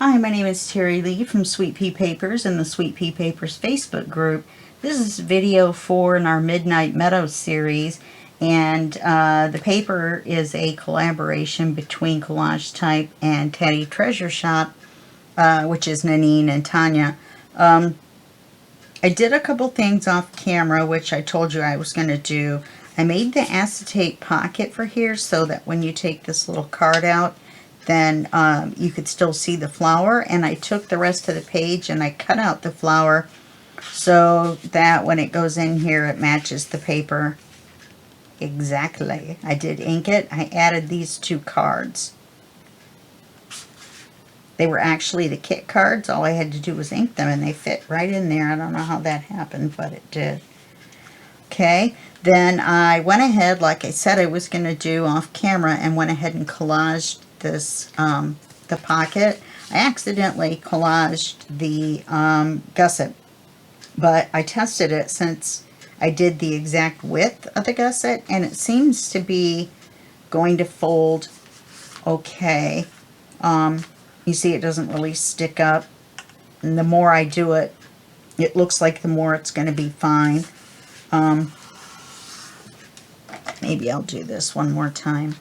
Hi, my name is Terry Lee from Sweet Pea Papers and the Sweet Pea Papers Facebook group. This is video 4 in our Midnight Meadow series, and the paper is a collaboration between CollageType and Tatty Treasure Shop, which is Nanine and Tanya. I did a couple things off camera, which I told you I was going to do. I made the acetate pocket for here so that when you take this little card out, then you could still see the flower, and I took the rest of the page and I cut out the flower so that when it goes in here it matches the paper exactly. I did ink it. I added these 2 cards. They were actually the kit cards. All I had to do was ink them and they fit right in there. I don't know how that happened, but it did. Okay, then I went ahead, like I said I was going to do off camera, and went ahead and collaged this, the pocket. I accidentally collaged the gusset, but I tested it since I did the exact width of the gusset, and it seems to be going to fold okay. You see it doesn't really stick up, and the more I do it, it looks like the more it's going to be fine. Maybe I'll do this one more time.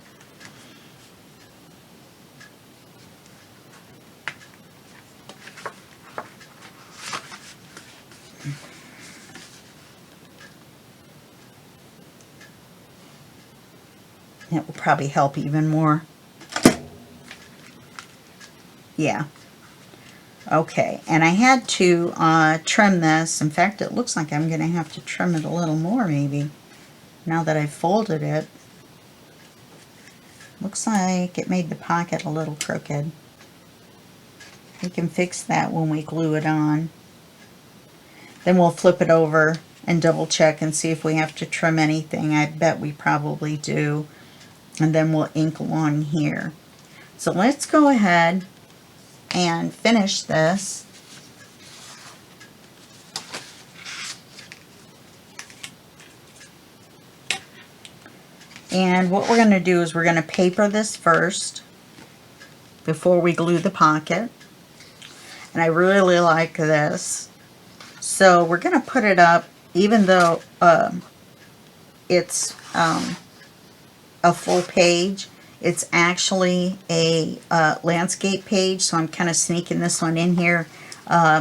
It will probably help even more. Yeah. Okay, and I had to trim this. In fact, it looks like I'm going to have to trim it a little more maybe, now that I've folded it. Looks like it made the pocket a little crooked. We can fix that when we glue it on. Then we'll flip it over and double check and see if we have to trim anything. I bet we probably do. And then we'll ink along here. So let's go ahead and finish this. And what we're going to do is we're going to paper this first before we glue the pocket. And I really like this. So we're going to put it up, even though it's a full page. It's actually a landscape page, so I'm kind of sneaking this one in here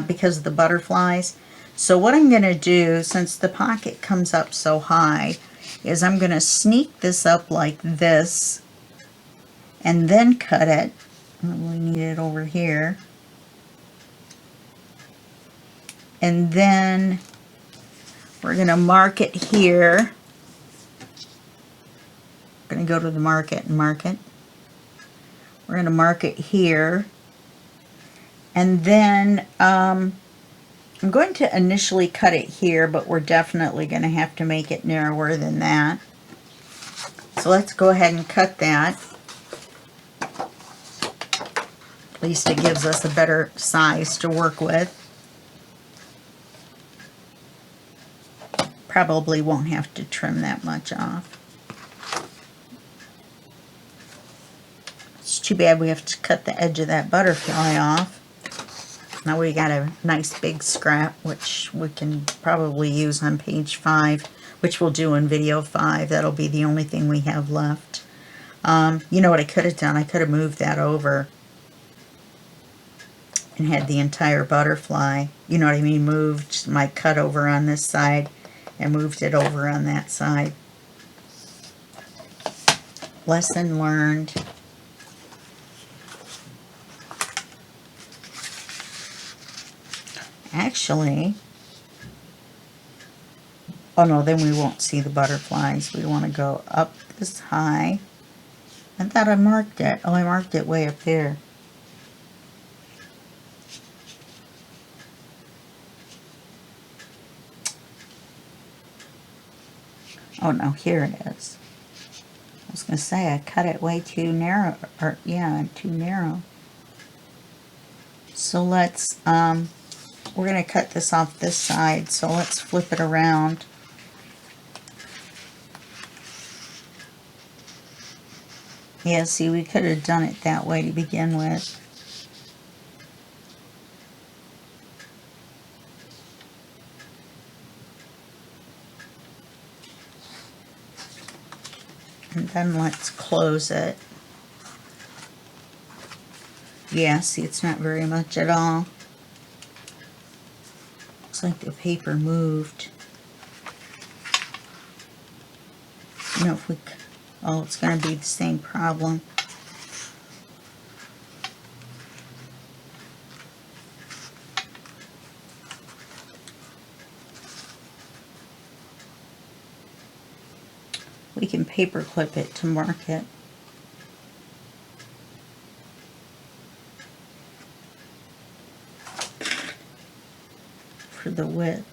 because of the butterflies. So what I'm going to do, since the pocket comes up so high, is I'm going to sneak this up like this and then cut it. We need it over here. And then we're going to mark it here. We're going to go to the market and mark it. We're going to mark it here. And then I'm going to initially cut it here, but we're definitely going to have to make it narrower than that. So let's go ahead and cut that. At least it gives us a better size to work with. Probably won't have to trim that much off. It's too bad we have to cut the edge of that butterfly off. Now we got a nice big scrap, which we can probably use on page 5, which we'll do in video 5. That'll be the only thing we have left. You know what I could have done? I could have moved that over and had the entire butterfly, you know what I mean, moved my cut over on this side and moved it over on that side. Lesson learned. Actually, oh no, then we won't see the butterflies. We want to go up this high. I thought I marked it. Oh, I marked it way up there. Oh no, here it is. I was going to say I cut it way too narrow, or yeah, too narrow. So let's, we're going to cut this off this side, so let's flip it around. Yeah, see, we could have done it that way to begin with. and then let's close it. Yeah, see, it's not very much at all. Looks like the paper moved. You know, if we, oh, it's going to be the same problem. We can paper clip it to mark it. For the width.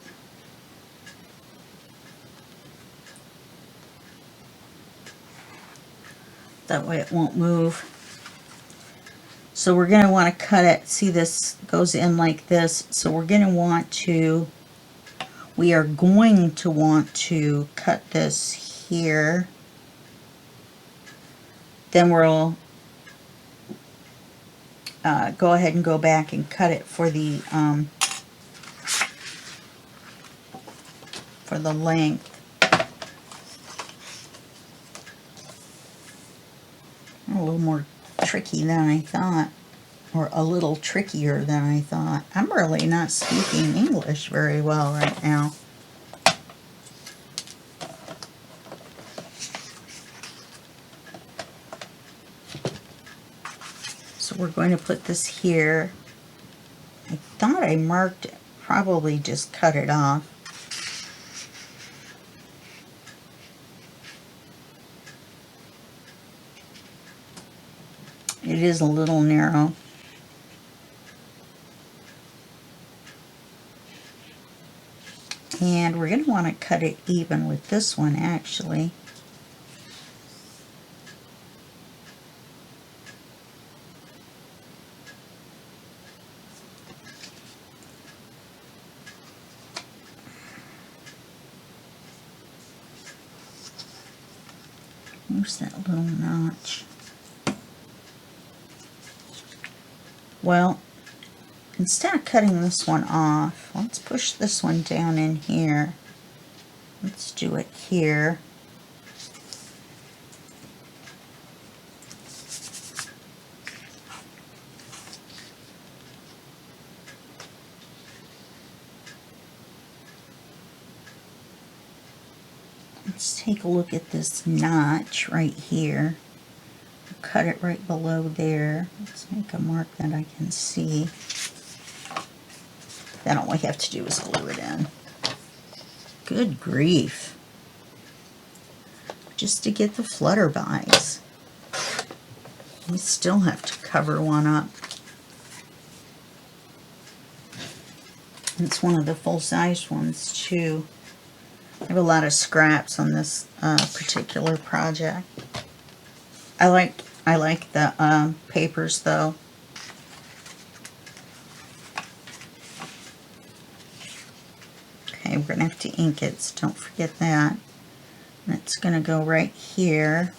That way it won't move. So we're going to want to cut it. See, this goes in like this. So we're going to want to, we are going to want to cut this here. Then we'll go ahead and go back and cut it for the length. A little more tricky than I thought, or a little trickier than I thought. I'm really not speaking English very well right now. So we're going to put this here. I thought I marked it, probably just cut it off. It is a little narrow. And we're going to want to cut it even with this one, actually. Where's that little notch? Well, instead of cutting this one off, let's push this one down in here. Let's do it here. Let's take a look at this notch right here. Cut it right below there. Let's make a mark that I can see. Then all we have to do is glue it in. Good grief. Just to get the flutterbys. We still have to cover one up. It's one of the full-size ones too. I have a lot of scraps on this particular project. I like the papers though. Okay, we're gonna have to ink it, so don't forget that. And it's gonna go right here.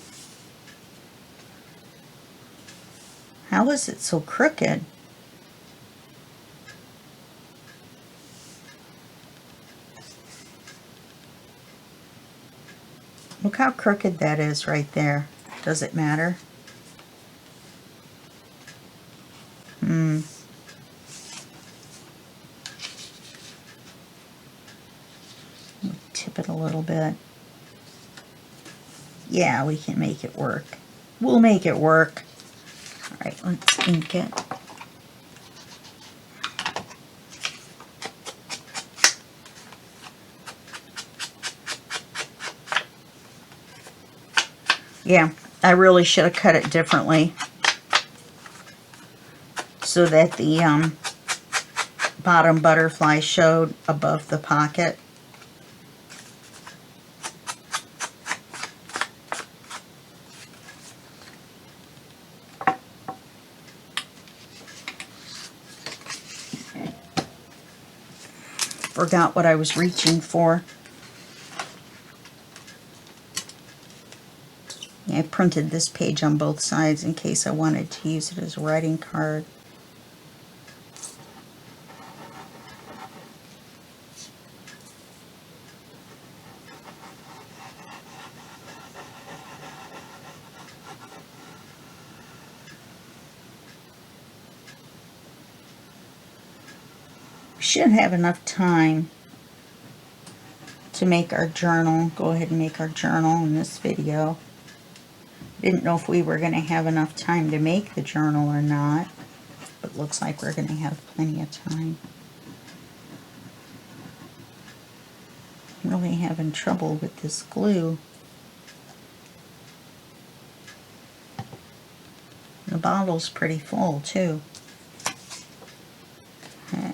How is it so crooked? Look how crooked that is right there. Does it matter? Tip it a little bit. Yeah, we can make it work. We'll make it work. All right, let's ink it. Yeah, I really should have cut it differently so that the bottom butterfly showed above the pocket. Forgot what I was reaching for. I printed this page on both sides in case I wanted to use it as a writing card. should have enough time to make our journal. Go ahead and make our journal in this video. Didn't know if we were going to have enough time to make the journal or not, but looks like we're going to have plenty of time. I'm really having trouble with this glue. The bottle's pretty full too. Okay.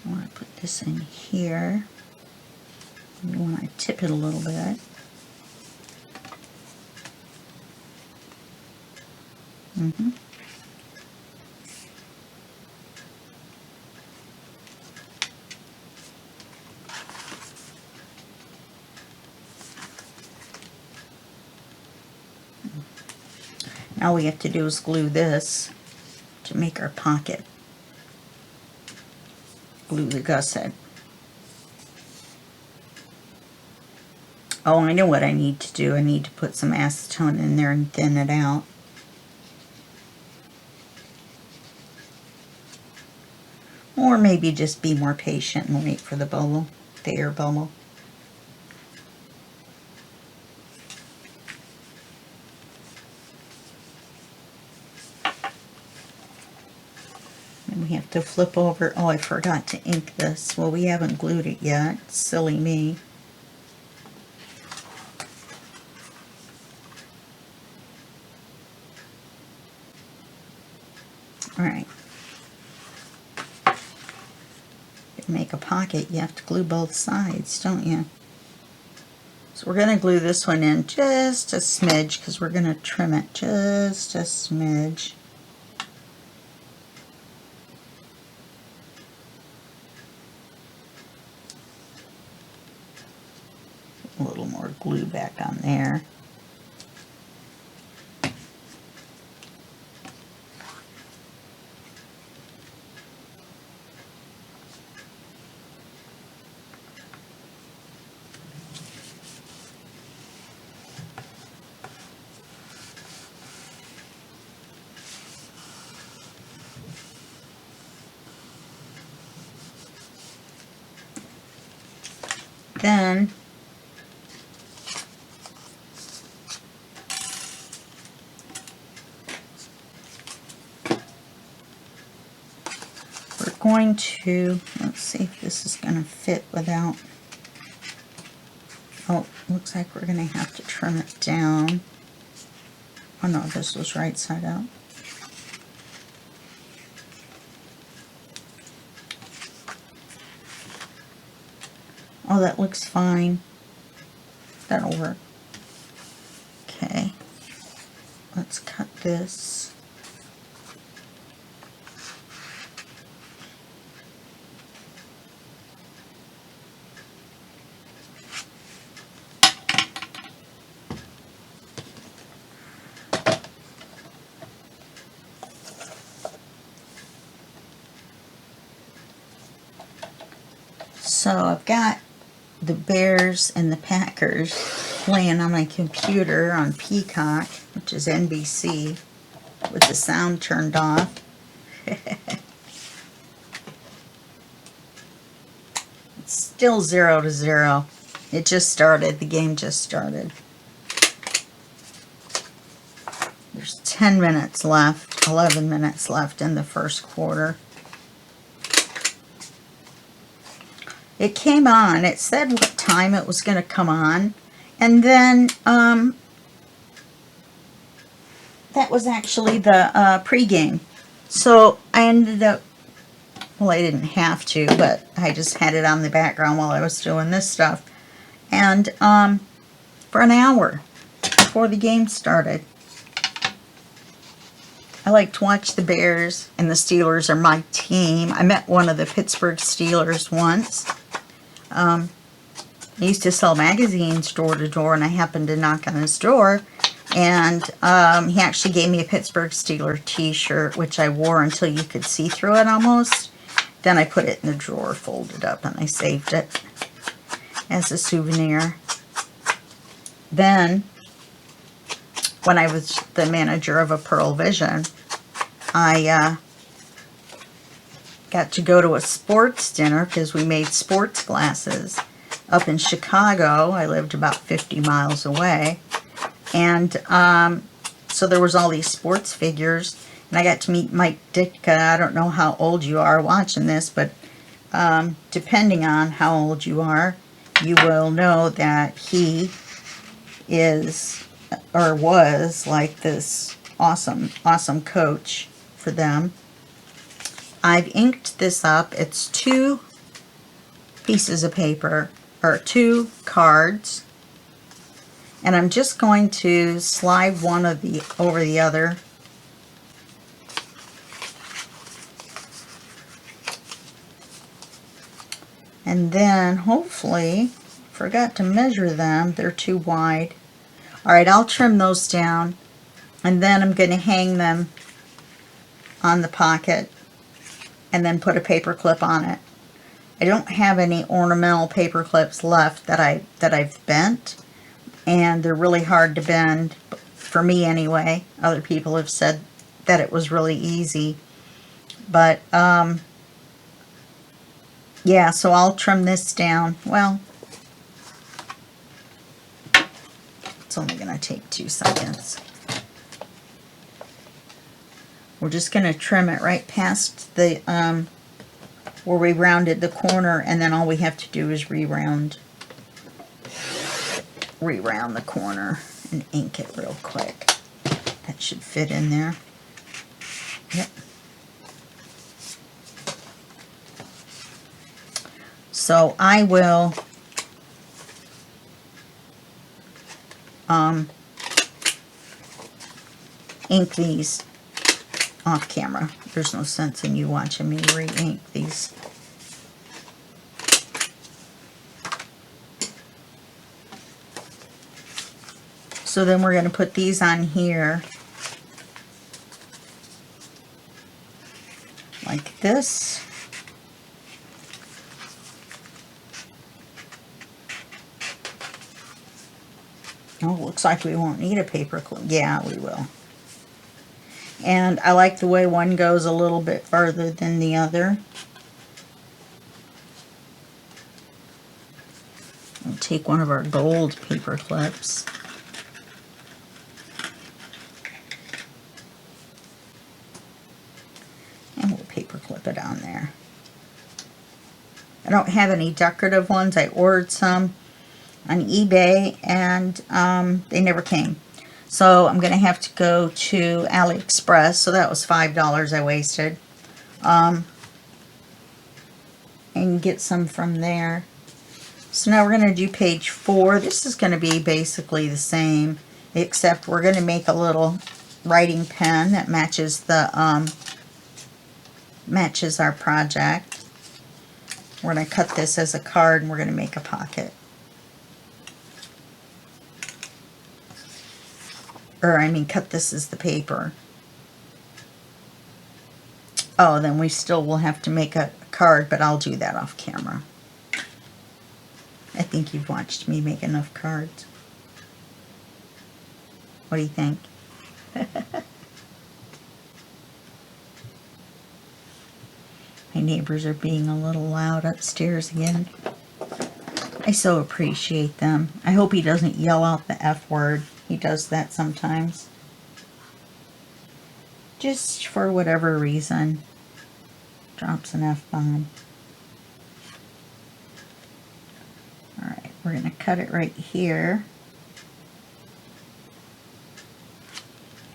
I want to put this in here. You want to tip it a little bit. All we have to do is glue this to make our pocket. Glue the gusset. Oh, I know what I need to do. I need to put some acetone in there and thin it out. Or maybe just be more patient and wait for the bubble, the air bubble. And we have to flip over. Oh, I forgot to ink this. Well, we haven't glued it yet. Silly me. All right. To make a pocket, you have to glue both sides, don't you? So we're going to glue this one in just a smidge because we're going to trim it just a smidge. A little more glue back on there. Then we're going to, let's see if this is going to fit without, oh, looks like we're going to have to trim it down. Oh no, this was right side out. Oh, that looks fine. That'll work. Okay. Let's cut this. So I've got the Bears and the Packers playing on my computer on Peacock, which is NBC, with the sound turned off. It's still 0-0. It just started. The game just started. There's 10 minutes left, 11 minutes left in the first quarter. It came on, it said what time it was going to come on, and then that was actually the pregame. So I ended up, well, I didn't have to, but I just had it on the background while I was doing this stuff. And for an hour before the game started. I like to watch the Bears, and the Steelers are my team. I met one of the Pittsburgh Steelers once. I used to sell magazines door to door, and I happened to knock on his door, and he actually gave me a Pittsburgh Steelers t-shirt, which I wore until you could see through it almost. Then I put it in the drawer, folded up, and I saved it as a souvenir. Then, when I was the manager of a Pearl Vision, I got to go to a sports dinner because we made sports glasses up in Chicago. I lived about 50 miles away. And so there was all these sports figures. And I got to meet Mike Ditka. I don't know how old you are watching this, but depending on how old you are, you will know that he is or was like this awesome coach for them. I've inked this up. It's 2 pieces of paper, or 2 cards, and I'm just going to slide one of the over the other. And then hopefully, forgot to measure them, they're too wide. Alright, I'll trim those down, and then I'm going to hang them on the pocket and then put a paper clip on it. I don't have any ornamental paper clips left that I've bent, and they're really hard to bend, for me anyway. Other people have said that it was really easy. But yeah, so I'll trim this down. Well, it's only going to take 2 seconds. We're just going to trim it right past the, where we rounded the corner, and then all we have to do is re-round the corner and ink it real quick. That should fit in there. Yep. So I will ink these off camera. There's no sense in you watching me re-ink these. So then we're going to put these on here like this. Oh, looks like we won't need a paper clip. Yeah, we will. And I like the way one goes a little bit farther than the other. We'll take one of our gold paper clips. And we'll paper clip it on there. I don't have any decorative ones. I ordered some on eBay, and they never came. So I'm going to have to go to AliExpress. So that was $5 I wasted. And get some from there. So now we're going to do page 4. This is going to be basically the same, except we're going to make a little writing pen that matches the matches our project. We're going to cut this as a card, and we're going to make a pocket. Or, I mean, cut this as the paper. Oh, then we still will have to make a card, but I'll do that off camera. I think you've watched me make enough cards. What do you think? My neighbors are being a little loud upstairs again. I so appreciate them. I hope he doesn't yell out the F word. He does that sometimes. Just for whatever reason. Drops an F-bomb. Alright, we're going to cut it right here.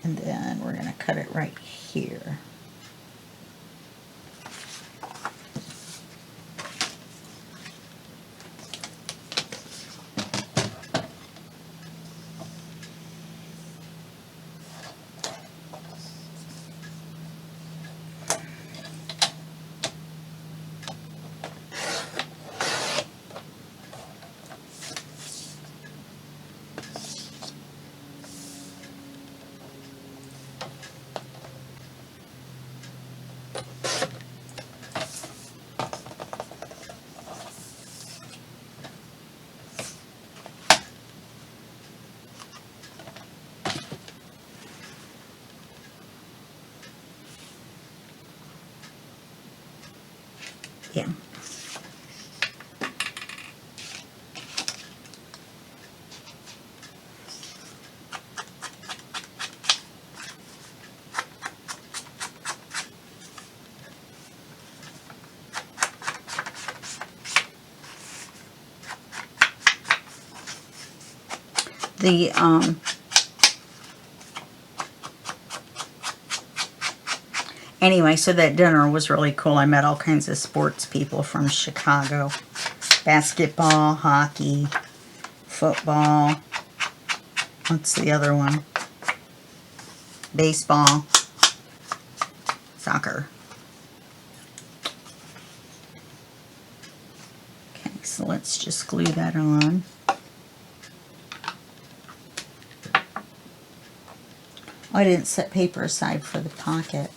And then we're going to cut it right here. The anyway, so that dinner was really cool. I met all kinds of sports people from Chicago. Basketball, hockey, football. What's the other one? Baseball, soccer. Okay, so let's just glue that on. Oh, I didn't set paper aside for the pocket.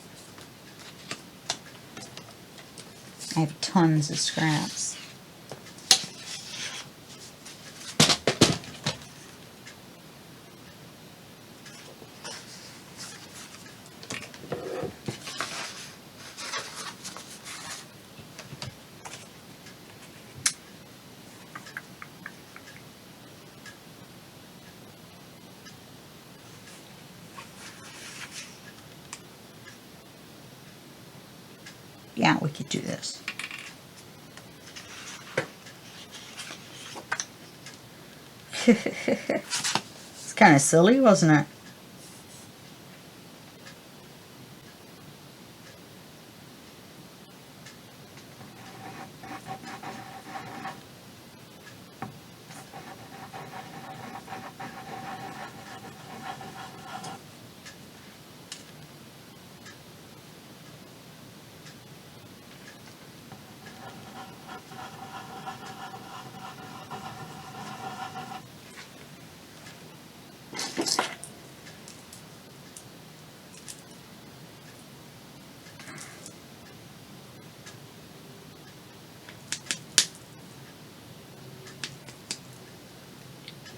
I have tons of scraps. Yeah, we could do this. It's kind of silly, wasn't it?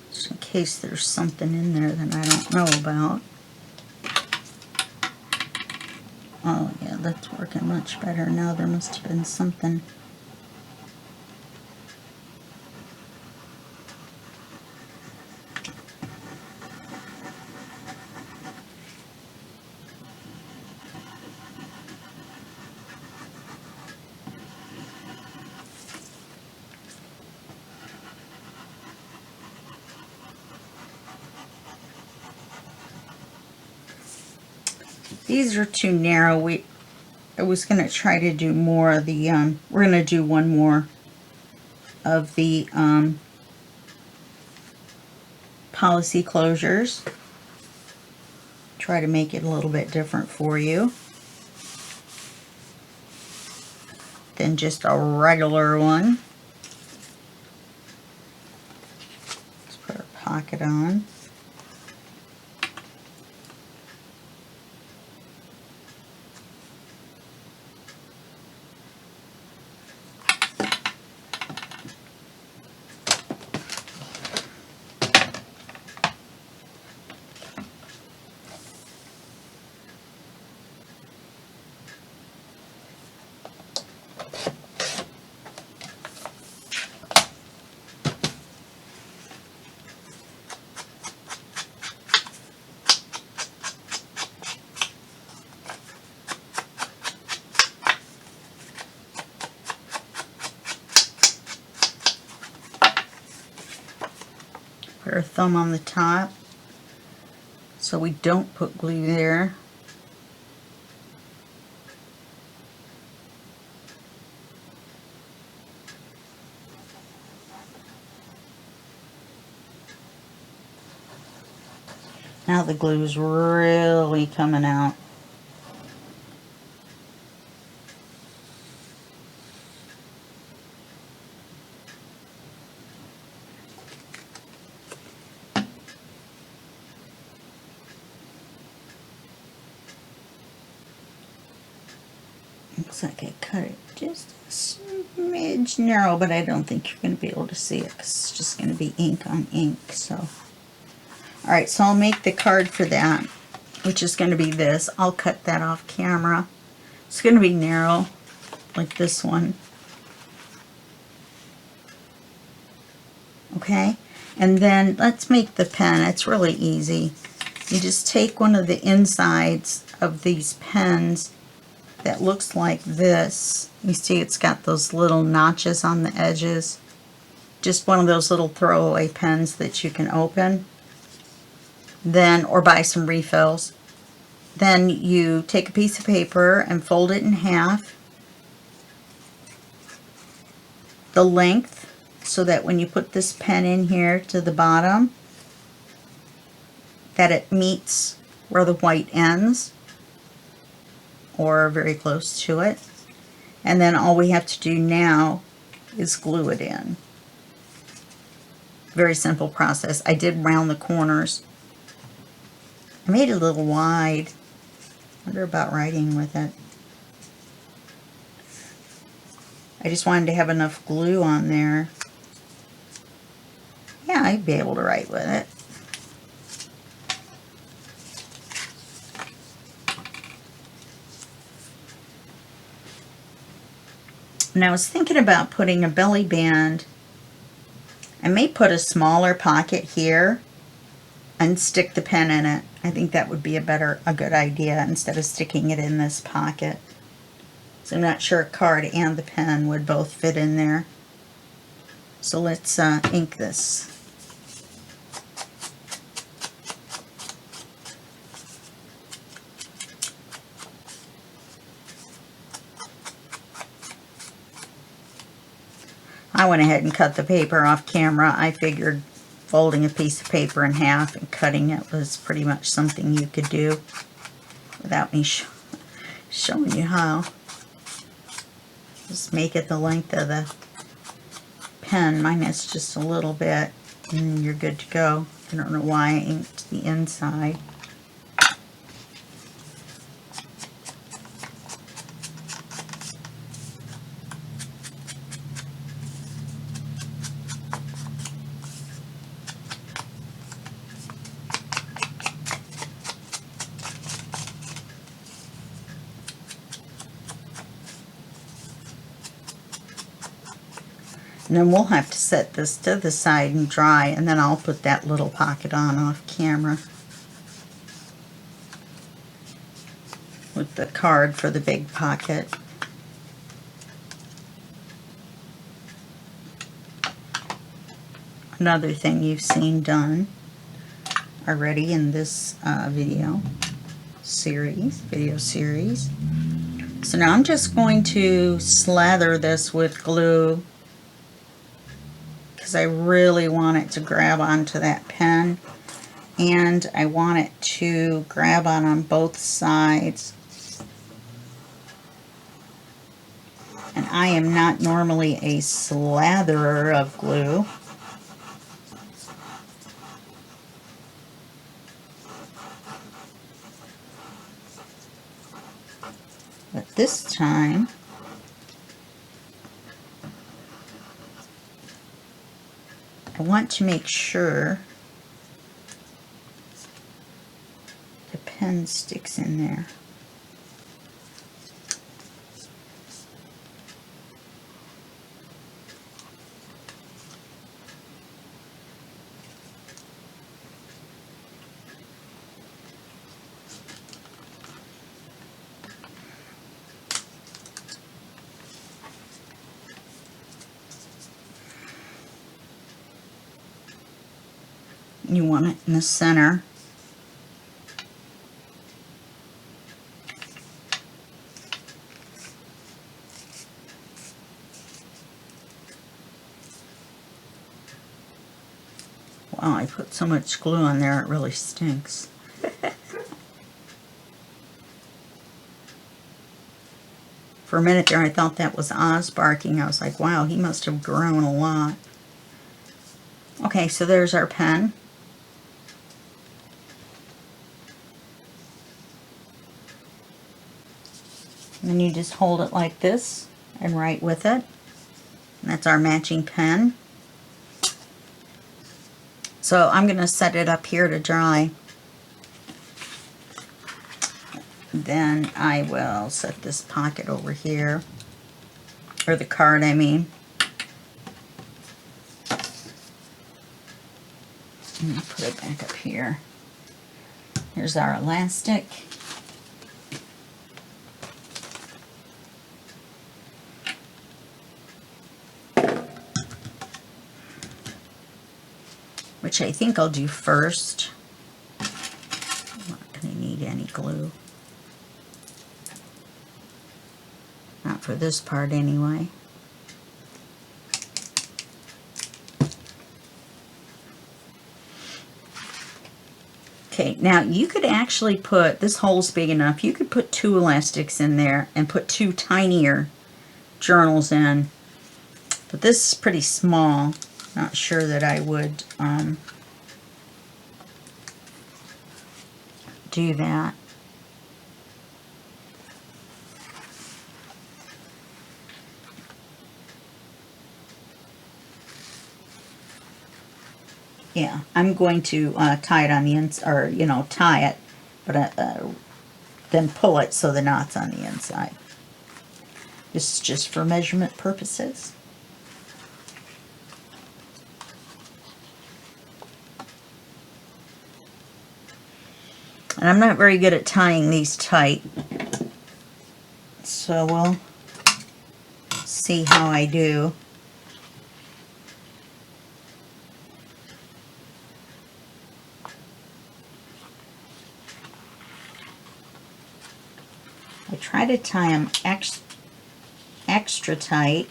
Just in case there's something in there that I don't know about. Oh yeah, that's working much better now. There must have been something. These are too narrow. I was going to try to do more of the, we're going to do one more of the policy closures. Try to make it a little bit different for you than just a regular one. Let's put our pocket on. Put our thumb on the top so we don't put glue there. Now the glue is really coming out. Looks like I cut it just a smidge narrow, but I don't think you're going to be able to see it because it's just going to be ink on ink. So, alright, so I'll make the card for that, which is going to be this. I'll cut that off camera. It's going to be narrow, like this one. Okay, and then let's make the pen. It's really easy. You just take one of the insides of these pens that looks like this. You see it's got those little notches on the edges. Just one of those little throwaway pens that you can open. Then, or buy some refills. Then you take a piece of paper and fold it in half, the length, so that when you put this pen in here to the bottom, that it meets where the white ends, or very close to it. And then all we have to do now is glue it in. Very simple process. I did round the corners. I made it a little wide. Wonder about writing with it. I just wanted to have enough glue on there. Yeah, I'd be able to write with it. And I was thinking about putting a belly band. I may put a smaller pocket here and stick the pen in it. I think that would be a good idea instead of sticking it in this pocket. So I'm not sure a card and the pen would both fit in there. So let's ink this. I went ahead and cut the paper off camera. I figured folding a piece of paper in half and cutting it was pretty much something you could do without me showing you how. Just make it the length of the pen minus just a little bit, and you're good to go. I don't know why I inked the inside. And then we'll have to set this to the side and dry, and then I'll put that little pocket on off camera with the card for the big pocket. Another thing you've seen done already in this video series. So now I'm just going to slather this with glue, because I really want it to grab onto that pen, and I want it to grab on both sides. And I am not normally a slatherer of glue. But this time, I want to make sure the pen sticks in there. You want it in the center. Wow, I put so much glue on there it really stinks. For a minute there I thought that was Oz barking. I was like, wow, he must have grown a lot. Okay, so there's our pen. And then you just hold it like this and write with it. And that's our matching pen. So I'm going to set it up here to dry. Then I will set this pocket over here, or the card I mean. And put it back up here. Here's our elastic. Which I think I'll do first. need glue. Not for this part anyway. Okay, now you could actually put, this hole's big enough, you could put 2 elastics in there and put 2 tinier journals in. But this is pretty small. Not sure that I would do that. Yeah, I'm going to tie it on the inside, or, you know, tie it, but then pull it so the knot's on the inside. This is just for measurement purposes. And I'm not very good at tying these tight, so we'll see how I do. I try to tie them extra tight,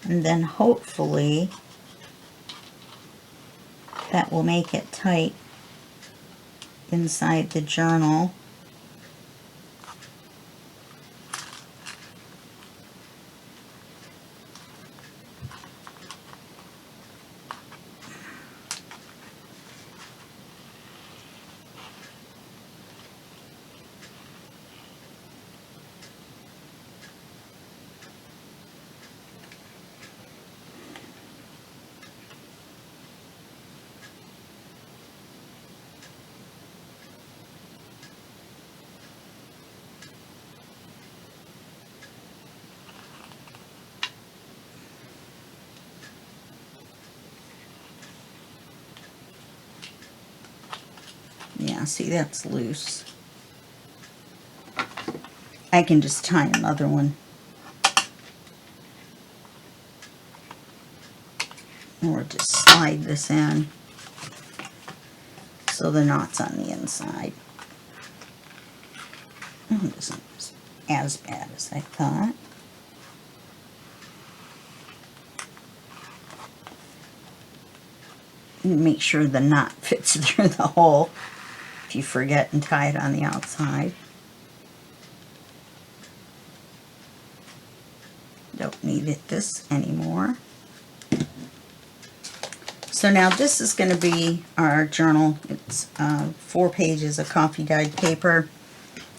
and then hopefully that will make it tight inside the journal. Yeah, see, that's loose. I can just tie another one. Or just slide this in so the knot's on the inside. Oh, it isn't as bad as I thought. Make sure the knot fits through the hole if you forget and tie it on the outside. Don't need this anymore. So now this is going to be our journal. It's 4 pages of coffee dyed paper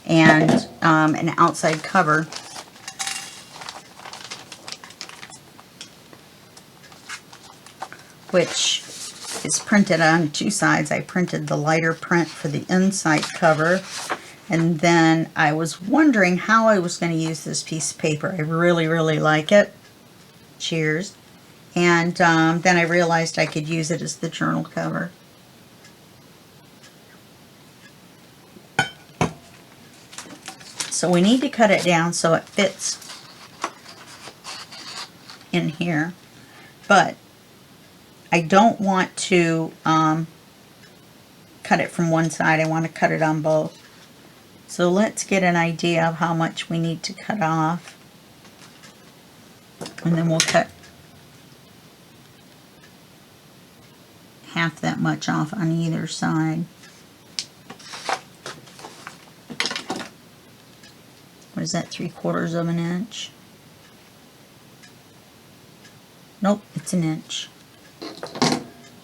and an outside cover. Which is printed on 2 sides. I printed the lighter print for the inside cover, and then I was wondering how I was going to use this piece of paper. I really, really like it. Cheers. And then I realized I could use it as the journal cover. So we need to cut it down so it fits in here, but I don't want to cut it from one side. I want to cut it on both. So let's get an idea of how much we need to cut off. And then we'll cut half that much off on either side. What is that, 3/4 of an inch? Nope, it's an inch.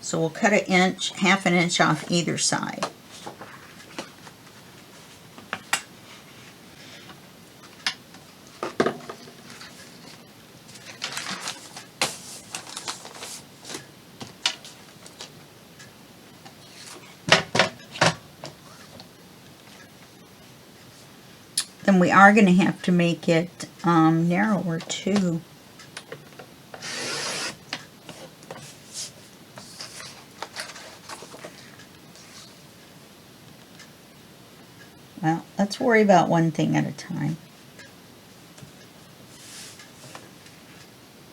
So we'll cut an inch, half an inch off either side. Then we are going to have to make it narrower too. Well, let's worry about one thing at a time.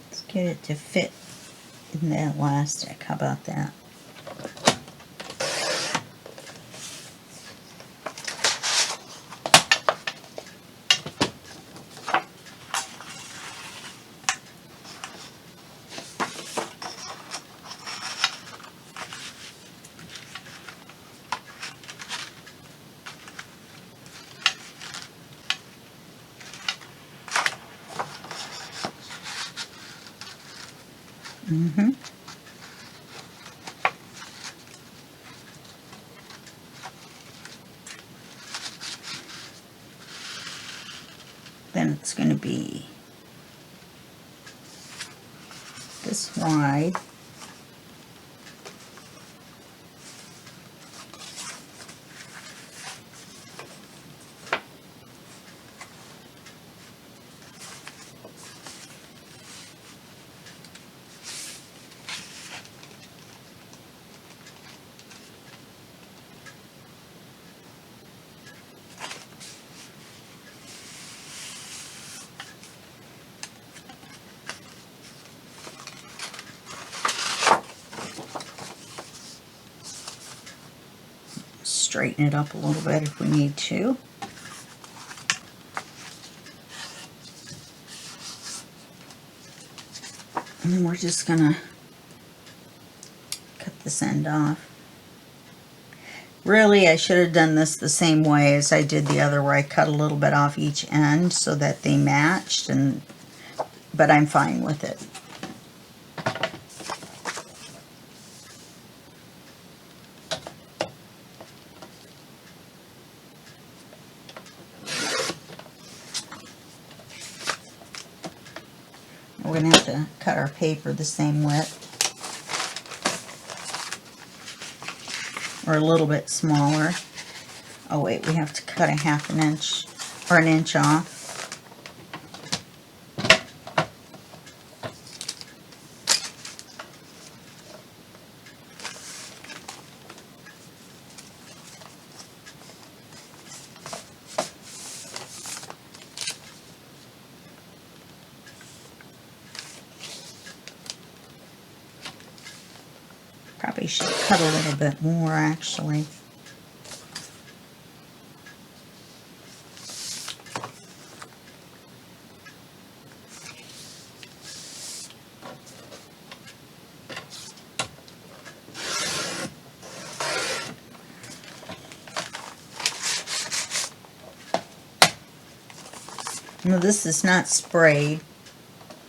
Let's get it to fit in the elastic. How about that? Mm-hmm. Then it's going to be this wide. Straighten it up a little bit if we need to. And then we're just gonna cut this end off. Really, I should have done this the same way as I did the other, where I cut a little bit off each end so that they matched, but I'm fine with it. We're going to have to cut our paper the same width, or a little bit smaller. Oh wait, we have to cut a ½ inch or an inch off. Probably should cut a little bit more, actually. Now this is not sprayed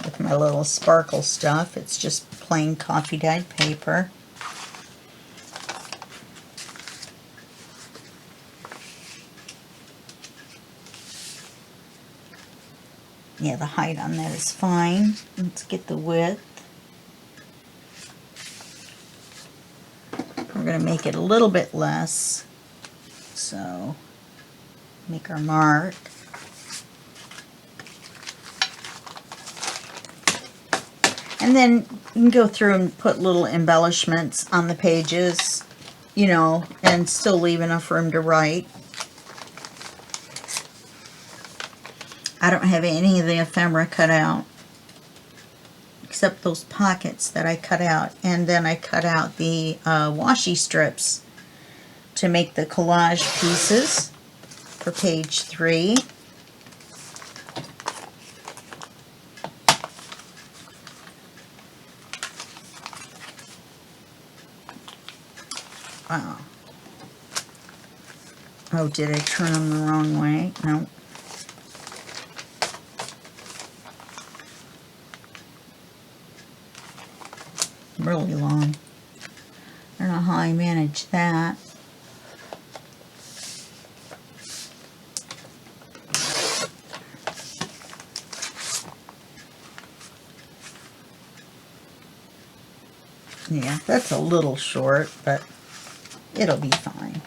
with my little sparkle stuff. It's just plain coffee dyed paper. Yeah, the height on that is fine. Let's get the width. We're going to make it a little bit less. So, make our mark. And then you can go through and put little embellishments on the pages, you know, and still leave enough room to write. I don't have any of the ephemera cut out, except those pockets that I cut out. And then I cut out the washi strips to make the collage pieces for page 3. Wow. Oh, did I turn them the wrong way? No. Really long. I don't know how I managed that. Yeah, that's a little short, but it'll be fine.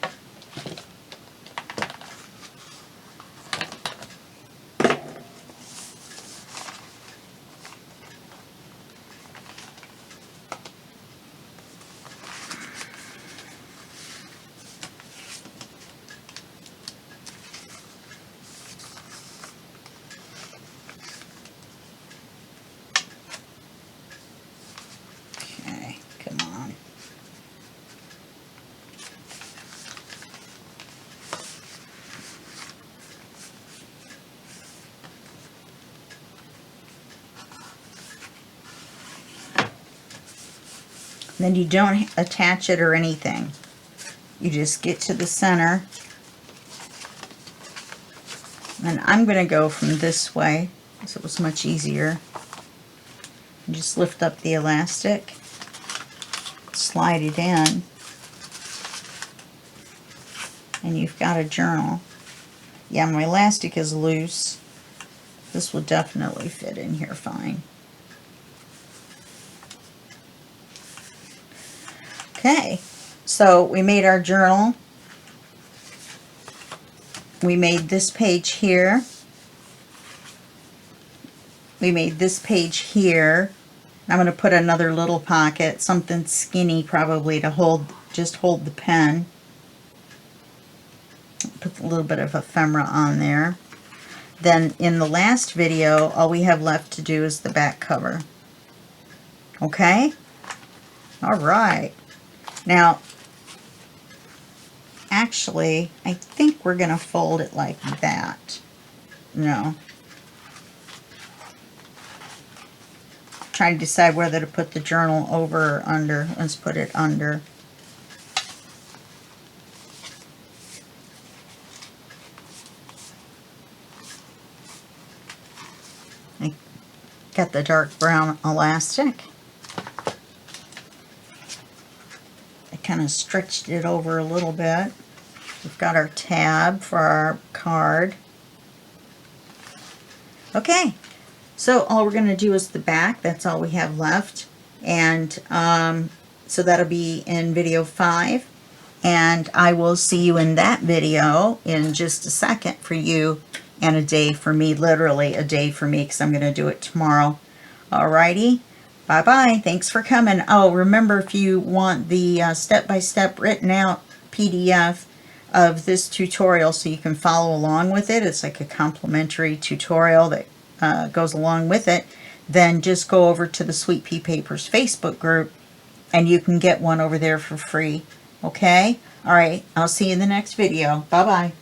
Then you don't attach it or anything. You just get to the center. And I'm going to go from this way, so it was much easier. Just lift up the elastic, slide it in, and you've got a journal. Yeah, my elastic is loose. This will definitely fit in here fine. Okay, so we made our journal. We made this page here. We made this page here. I'm going to put another little pocket, something skinny probably to just hold the pen. Put a little bit of ephemera on there. Then in the last video, all we have left to do is the back cover. Okay? All right. Now, actually, I think we're going to fold it like that. No. Trying to decide whether to put the journal over or under. Let's put it under. I got the dark brown elastic. I kind of stretched it over a little bit. We've got our tab for our card. Okay, so all we're going to do is the back. That's all we have left. And so that'll be in video 5. And I will see you in that video in just a second for you, and a day for me, literally a day for me, because I'm going to do it tomorrow. Alrighty, bye-bye. Thanks for coming. Oh, remember, if you want the step-by-step written out PDF of this tutorial so you can follow along with it, it's like a complimentary tutorial that goes along with it, then just go over to the Sweet Pea Papers Facebook group and you can get one over there for free. Okay? Alright, I'll see you in the next video. Bye-bye.